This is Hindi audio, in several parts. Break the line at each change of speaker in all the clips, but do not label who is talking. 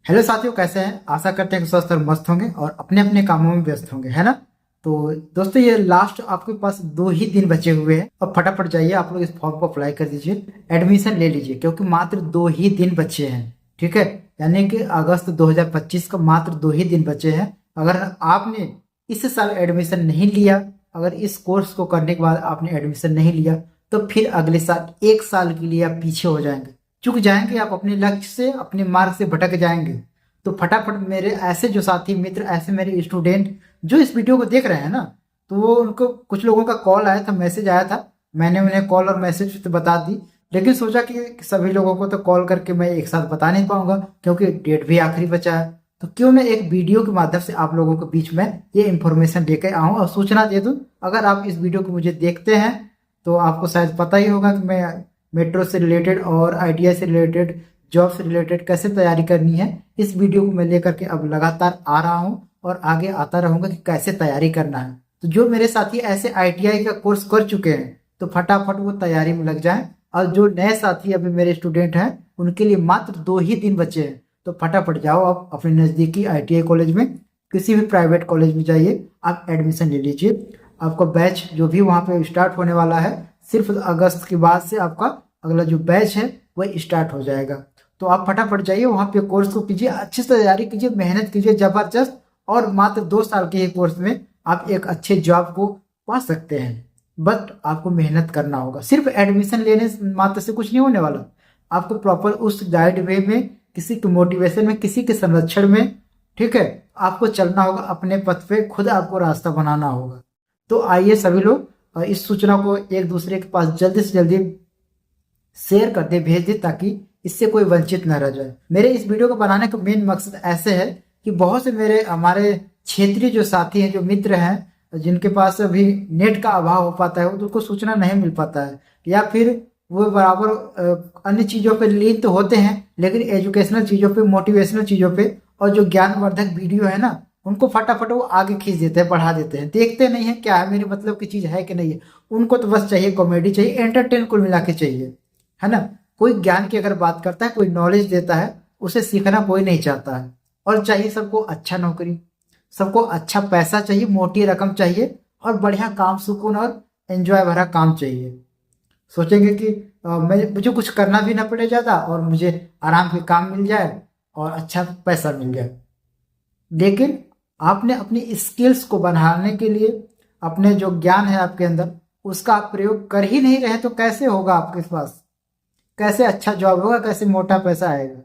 हेलो साथियों, कैसे हैं? आशा करते हैं कि स्वस्थ और मस्त होंगे और अपने अपने कामों में व्यस्त होंगे, है ना। तो दोस्तों, ये लास्ट आपके पास 2 ही दिन बचे हुए हैं और फटाफट जाइए आप लोग इस फॉर्म को अप्लाई कर दीजिए, एडमिशन ले लीजिए, क्योंकि मात्र 2 ही दिन बचे हैं। ठीक है, यानी कि अगस्त 2025 का मात्र 2 ही दिन बचे हैं। अगर आपने इस साल एडमिशन नहीं लिया, अगर इस कोर्स को करने के बाद आपने एडमिशन नहीं लिया, तो फिर अगले साल 1 साल के लिए आप पीछे हो जाएंगे, चूक जाएंगे, आप अपने लक्ष्य से, अपने मार्ग से भटक जाएंगे। तो फटाफट मेरे ऐसे जो साथी मित्र, ऐसे मेरे स्टूडेंट जो इस वीडियो को देख रहे हैं ना, तो वो उनको कुछ लोगों का कॉल आया था, मैसेज आया था। मैंने उन्हें कॉल और मैसेज तो बता दी, लेकिन सोचा कि सभी लोगों को तो कॉल करके मैं एक साथ बता नहीं पाऊंगा, क्योंकि डेट भी आखिरी बचा है। तो क्यों मैं एक वीडियो के माध्यम से आप लोगों के बीच में ये इंफॉर्मेशन लेकर आऊं और सूचना दे दूं। अगर आप इस वीडियो को मुझे देखते हैं तो आपको शायद पता ही होगा कि मैं मेट्रो से रिलेटेड और आईटीआई से रिलेटेड, जॉब से रिलेटेड कैसे तैयारी करनी है, इस वीडियो को मैं लेकर के अब लगातार आ रहा हूँ और आगे आता रहूंगा कि कैसे तैयारी करना है। तो जो मेरे साथी ऐसे आईटीआई का कोर्स कर चुके हैं, तो फटाफट वो तैयारी में लग जाएं। और जो नए साथी अभी मेरे स्टूडेंट हैं, उनके लिए मात्र 2 ही दिन बचे हैं। तो फटाफट जाओ, आप अपने नज़दीकी आईटीआई कॉलेज में, किसी भी प्राइवेट कॉलेज में जाइए, आप एडमिशन ले लीजिए। आपका बैच जो भी वहाँ पे स्टार्ट होने वाला है, सिर्फ अगस्त के बाद से आपका अगला जो बैच है वह स्टार्ट हो जाएगा। तो आप फटाफट जाइए वहाँ पे, कोर्स को कीजिए, अच्छी से तैयारी कीजिए, मेहनत कीजिए जबरदस्त, और मात्र 2 साल के कोर्स में आप एक अच्छे जॉब को पा सकते हैं। बट आपको मेहनत करना होगा, सिर्फ एडमिशन लेने मात्र से कुछ नहीं होने वाला। आपको प्रॉपर उस गाइड वे में, किसी के मोटिवेशन में, किसी के संरक्षण में, ठीक है, आपको चलना होगा। अपने पथ पे खुद आपको रास्ता बनाना होगा। तो आइए सभी लोग इस सूचना को एक दूसरे के पास जल्दी से जल्दी शेयर कर दे, भेज दे, ताकि इससे कोई वंचित न रह जाए। मेरे इस वीडियो को बनाने का मेन मकसद ऐसे है कि बहुत से मेरे हमारे क्षेत्रीय जो साथी हैं, जो मित्र हैं, जिनके पास अभी नेट का अभाव हो पाता है, उनको सूचना नहीं मिल पाता है, या फिर वो बराबर अन्य चीज़ों पे लीन तो होते हैं, लेकिन एजुकेशनल चीज़ों पे, मोटिवेशनल चीज़ों पे और जो ज्ञानवर्धक वीडियो है ना, उनको फटाफट वो आगे खींच देते हैं, बढ़ा देते हैं, देखते नहीं है क्या है, मेरे मतलब की चीज़ है कि नहीं है। उनको तो बस चाहिए कॉमेडी, चाहिए एंटरटेन, कुल मिला के चाहिए, है ना। कोई ज्ञान की अगर बात करता है, कोई नॉलेज देता है, उसे सीखना कोई नहीं चाहता है। और चाहिए सबको अच्छा नौकरी, सबको अच्छा पैसा चाहिए, मोटी रकम चाहिए, और बढ़िया काम, सुकून और एंजॉय भरा काम चाहिए। सोचेंगे कि मुझे कुछ करना भी ना पड़े ज़्यादा, और मुझे आराम से काम मिल जाए और अच्छा पैसा मिल जाए। लेकिन आपने अपनी स्किल्स को बढ़ाने के लिए, अपने जो ज्ञान है आपके अंदर, उसका आप प्रयोग कर ही नहीं रहे, तो कैसे होगा आपके पास, कैसे अच्छा जॉब होगा, कैसे मोटा पैसा आएगा,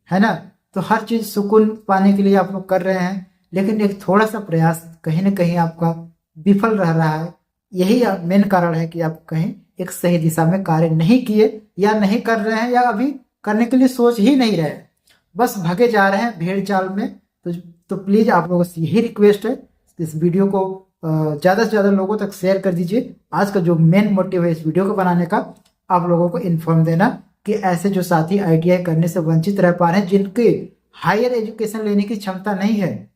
है ना। तो हर चीज सुकून पाने के लिए आप लोग कर रहे हैं, लेकिन एक थोड़ा सा प्रयास कहीं ना कहीं आपका विफल रह रहा है। यही मेन कारण है कि आप कहीं एक सही दिशा में कार्य नहीं किए, या नहीं कर रहे हैं, या अभी करने के लिए सोच ही नहीं रहे हैं, बस भगे जा रहे हैं भेड़ चाल में। तो प्लीज आप लोगों से यही रिक्वेस्ट है, इस वीडियो को ज़्यादा से ज़्यादा लोगों तक शेयर कर दीजिए। आज का जो मेन मोटिव है इस वीडियो को बनाने का, आप लोगों को इन्फॉर्म देना कि ऐसे जो साथी आईटीआई करने से वंचित रह पा रहे हैं, जिनके हायर एजुकेशन लेने की क्षमता नहीं है,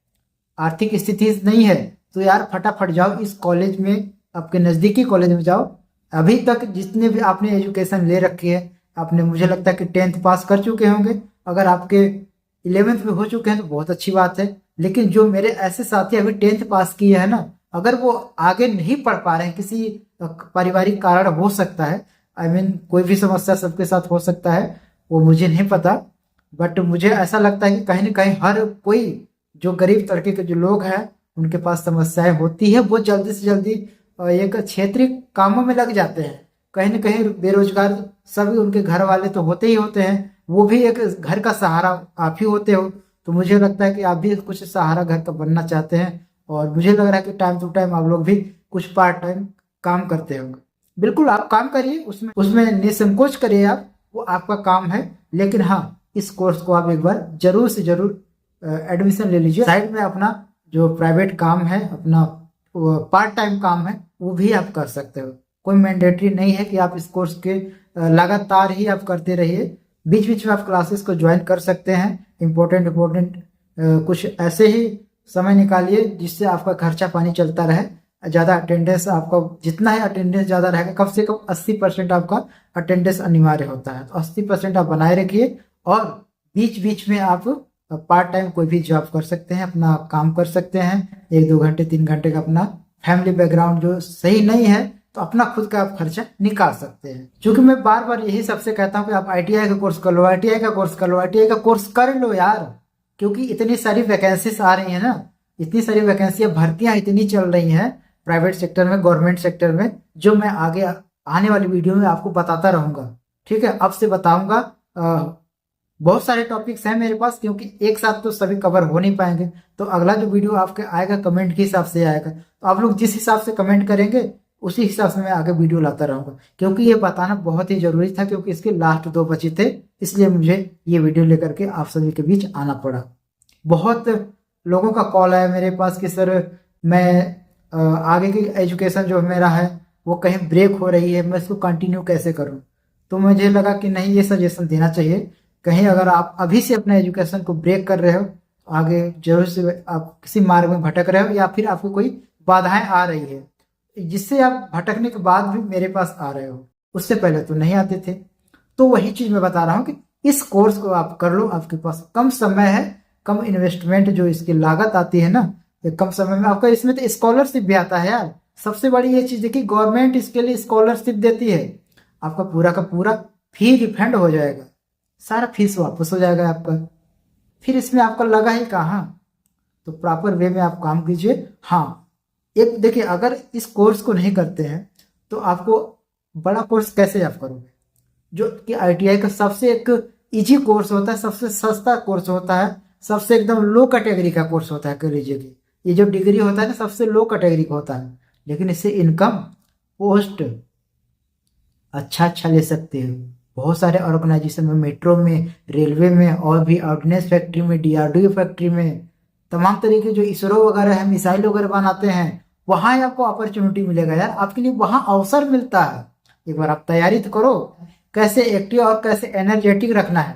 आर्थिक स्थिति नहीं है, तो यार फटाफट जाओ इस कॉलेज में, आपके नज़दीकी कॉलेज में जाओ। अभी तक जितने भी आपने एजुकेशन ले रखी है, आपने, मुझे लगता है कि 10th पास कर चुके होंगे। अगर आपके 11th में हो चुके हैं तो बहुत अच्छी बात है। लेकिन जो मेरे ऐसे साथी अभी 10th पास किए हैं ना, अगर वो आगे नहीं पढ़ पा रहे हैं, किसी पारिवारिक कारण हो सकता है, कोई भी समस्या सबके साथ हो सकता है, वो मुझे नहीं पता, बट मुझे ऐसा लगता है कि कहीं ना कहीं हर कोई, जो गरीब तबके के जो लोग हैं, उनके पास समस्याएं होती है, वो जल्दी से जल्दी एक क्षेत्रीय कामों में लग जाते हैं। कहीं ना कहीं बेरोजगार सभी उनके घर वाले तो होते ही होते हैं, वो भी एक घर का सहारा आप ही होते हो। तो मुझे लगता है कि आप भी कुछ सहारा घर का बनना चाहते हैं, और मुझे लग रहा है कि टाइम टू टाइम आप लोग भी कुछ पार्ट टाइम काम करते होंगे। बिल्कुल आप काम करिए, उसमें उसमें निसंकोच करिए आप, वो आपका काम है। लेकिन हाँ, इस कोर्स को आप एक बार जरूर से जरूर एडमिशन ले लीजिए। साइड में अपना जो प्राइवेट काम है, अपना पार्ट टाइम काम है, वो भी आप कर सकते हो। कोई मैंडेटरी नहीं है कि आप इस कोर्स के लगातार ही आप करते रहिए, बीच बीच में आप क्लासेस को ज्वाइन कर सकते हैं। इम्पोर्टेंट कुछ ऐसे ही समय निकालिए जिससे आपका खर्चा पानी चलता रहे। ज़्यादा अटेंडेंस आपका, जितना है अटेंडेंस ज़्यादा रहेगा, कम से कम 80% आपका अटेंडेंस अनिवार्य होता है, तो 80% आप बनाए रखिए। और बीच बीच में आप पार्ट टाइम कोई भी जॉब कर सकते हैं, अपना काम कर सकते हैं, 1-2 घंटे 3 घंटे का अपना फैमिली बैकग्राउंड जो सही नहीं है तो अपना खुद का आप खर्चा निकाल सकते हैं। क्योंकि मैं बार बार यही सबसे कहता हूँ कि आप ITI का कोर्स कर लो, ITI का कोर्स कर लो, ITI का कोर्स कर लो यार। क्योंकि इतनी सारी वैकेंसीज आ रही है ना, इतनी सारी वैकेंसियां, भर्तियां इतनी चल रही हैं प्राइवेट सेक्टर में, गवर्नमेंट सेक्टर में, जो मैं आगे आने वाली वीडियो में आपको बताता रहूंगा। ठीक है, अब से बताऊंगा। बहुत सारे टॉपिक्स हैं मेरे पास, क्योंकि एक साथ तो सभी कवर हो नहीं पाएंगे। तो अगला जो वीडियो आपके आएगा कमेंट के हिसाब से आएगा, तो आप लोग जिस हिसाब से कमेंट करेंगे उसी हिसाब से मैं आगे वीडियो लाता रहूंगा। क्योंकि ये बताना बहुत ही जरूरी था, क्योंकि इसके लास्ट 2 बचे थे, इसलिए मुझे ये वीडियो लेकर के आप सभी के बीच आना पड़ा। बहुत लोगों का कॉल आया मेरे पास कि सर मैं आगे की एजुकेशन जो मेरा है वो कहीं ब्रेक हो रही है, मैं इसको कंटिन्यू कैसे करूं। तो मुझे लगा कि नहीं, ये सजेशन देना चाहिए। कहीं अगर आप अभी से अपना एजुकेशन को ब्रेक कर रहे हो, आगे जरूर से आप किसी मार्ग में भटक रहे हो, या फिर आपको कोई बाधाएं आ रही है जिससे आप भटकने के बाद भी मेरे पास आ रहे हो, उससे पहले तो नहीं आते थे। तो वही चीज मैं बता रहा हूँ कि इस कोर्स को आप कर लो, आपके पास कम समय है, कम इन्वेस्टमेंट जो इसकी लागत आती है ना, ये कम समय में आपका, इसमें तो स्कॉलरशिप भी आता है यार। सबसे बड़ी ये चीज देखिए, गवर्नमेंट इसके लिए स्कॉलरशिप देती है। आपका पूरा का पूरा फी रिफंड हो जाएगा, सारा फीस वापस हो जाएगा आपका। फिर इसमें आपका लगा ही कहाँ। तो प्रॉपर वे में आप काम कीजिए। हाँ, एक देखिए, अगर इस कोर्स को नहीं करते हैं तो आपको बड़ा कोर्स कैसे आप करोगे, जो कि ITI का सबसे एक इजी कोर्स होता है, सबसे सस्ता कोर्स होता है, सबसे एकदम लो कैटेगरी का कोर्स होता है। कह लीजिए कि ये जो डिग्री होता है ना, सबसे लो कैटेगरी का होता है, लेकिन इससे इनकम, पोस्ट अच्छा अच्छा ले सकते हो। बहुत सारे ऑर्गेनाइजेशन में, मेट्रो में, रेलवे में, और भी ऑर्डिनेंस फैक्ट्री में, DRDO फैक्ट्री में, तमाम तरीके जो इसरो वगैरह है, मिसाइल वगैरह बनाते हैं, वहां आपको अपॉर्चुनिटी मिलेगा यार, आपके लिए वहां अवसर मिलता है। एक बार आप तैयारी तो करो, कैसे एक्टिव और कैसे एनर्जेटिक रखना है।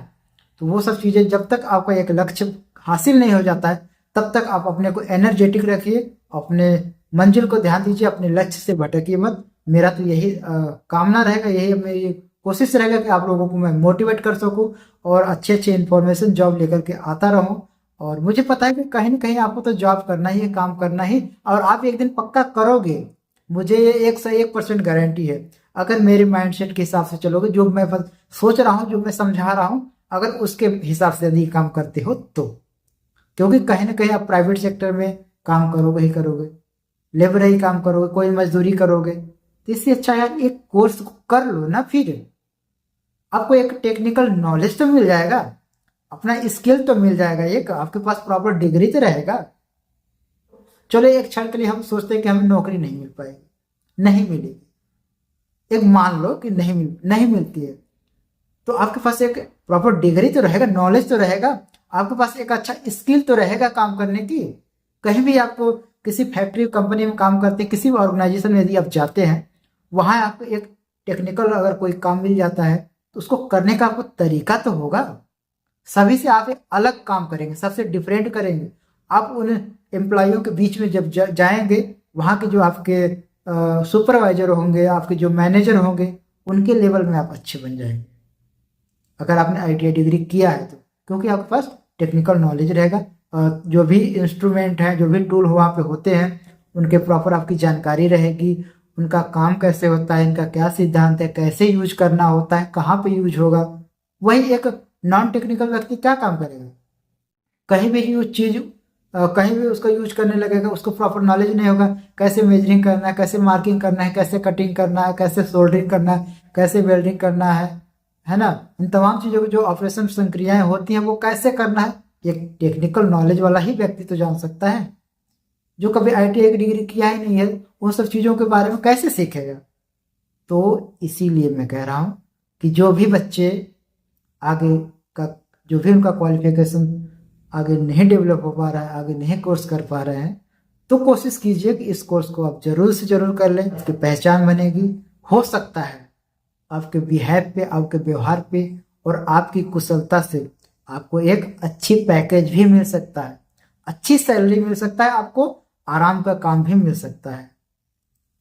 तो वो सब चीजें जब तक आपका एक लक्ष्य हासिल नहीं हो जाता है, तब तक आप अपने को एनर्जेटिक रखिए, अपने मंजिल को ध्यान दीजिए, अपने लक्ष्य से भटकिए मत। मेरा तो यही कामना रहेगा, यही मेरी कोशिश रहेगा कि आप लोगों को मैं मोटिवेट कर सकूं और अच्छे अच्छे इन्फॉर्मेशन जॉब लेकर के आता रहूं। और मुझे पता है कि कहीं ना कहीं आपको तो जॉब करना ही है, काम करना ही, और आप एक दिन पक्का करोगे। मुझे ये 101% गारंटी है। अगर मेरे माइंडसेट के हिसाब से चलोगे, जो मैं बस सोच रहा हूँ, जो मैं समझा रहा हूँ, अगर उसके हिसाब से यदि काम करते हो तो। क्योंकि कहीं ना कहीं आप प्राइवेट सेक्टर में काम करोगे ही करोगे, लेबर ही काम करोगे, कोई मजदूरी करोगे, तो इससे अच्छा यार एक कोर्स कर लो ना। फिर आपको एक टेक्निकल नॉलेज तो मिल जाएगा, अपना स्किल तो मिल जाएगा, एक आपके पास प्रॉपर डिग्री तो रहेगा। चलो एक क्षण के लिए हम सोचते हैं कि हमें नौकरी नहीं मिल पाएगी, नहीं मिलेगी, एक मान लो कि नहीं मिलती है, तो आपके पास एक प्रॉपर डिग्री तो रहेगा, नॉलेज तो रहेगा, आपके पास एक अच्छा स्किल तो रहेगा काम करने की। कहीं भी आपको किसी फैक्ट्री कंपनी में काम करते हैं, किसी भी ऑर्गेनाइजेशन में यदि आप जाते हैं, वहां आपको एक टेक्निकल अगर कोई काम मिल जाता है, तो उसको करने का आपको तरीका तो होगा। सभी से आप एक अलग काम करेंगे, सबसे डिफरेंट करेंगे। आप उन एम्प्लॉयों के बीच में जब जाएंगे, वहाँ के जो आपके सुपरवाइजर होंगे, आपके जो मैनेजर होंगे, उनके लेवल में आप अच्छे बन जाएंगे अगर आपने ITI डिग्री किया है तो। क्योंकि आपके पास टेक्निकल नॉलेज रहेगा, जो भी इंस्ट्रूमेंट है, जो भी टूल वहाँ पे होते हैं, उनके प्रॉपर आपकी जानकारी रहेगी, उनका काम कैसे होता है, इनका क्या सिद्धांत है, कैसे यूज करना होता है, कहाँ पे यूज होगा। वही एक नॉन टेक्निकल व्यक्ति क्या काम करेगा, कहीं भी यूज चीज कहीं भी उसका यूज करने लगेगा, उसको प्रॉपर नॉलेज नहीं होगा, कैसे मेजरिंग करना है, कैसे मार्किंग करना है, कैसे कटिंग करना है, कैसे सोल्डरिंग करना है, कैसे वेल्डिंग करना है ना। इन तमाम चीजों की जो ऑपरेशन संक्रियाएं होती हैं वो कैसे करना है, एक टेक्निकल नॉलेज वाला ही व्यक्ति तो जान सकता है। जो कभी ITI की डिग्री किया ही नहीं है, उन सब चीजों के बारे में कैसे सीखेगा। तो इसीलिए मैं कह रहा हूं कि जो भी बच्चे आगे का, जो भी उनका क्वालिफिकेशन आगे नहीं डेवलप हो पा रहा है, आगे नहीं कोर्स कर पा रहे हैं, तो कोशिश कीजिए कि इस कोर्स को आप जरूर से जरूर कर लें। आपकी पहचान बनेगी, हो सकता है आपके बिहेव पे, आपके व्यवहार पे और आपकी कुशलता से आपको एक अच्छी पैकेज भी मिल सकता है, अच्छी सैलरी मिल सकता है, आपको आराम का काम भी मिल सकता है।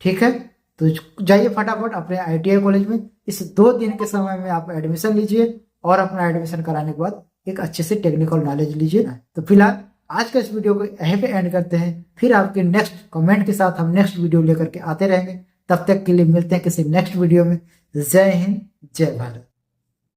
ठीक है, तो जाइए फटाफट अपने ITI कॉलेज में, इस 2 दिन के समय में आप एडमिशन लीजिए और अपना एडमिशन कराने के बाद एक अच्छे से टेक्निकल नॉलेज लीजिए ना। तो फिलहाल आज का इस वीडियो को यहीं पे एंड करते हैं, फिर आपके नेक्स्ट कमेंट के साथ हम नेक्स्ट वीडियो लेकर के आते रहेंगे। तब तक के लिए मिलते हैं किसी नेक्स्ट वीडियो में। जय हिंद, जय भारत।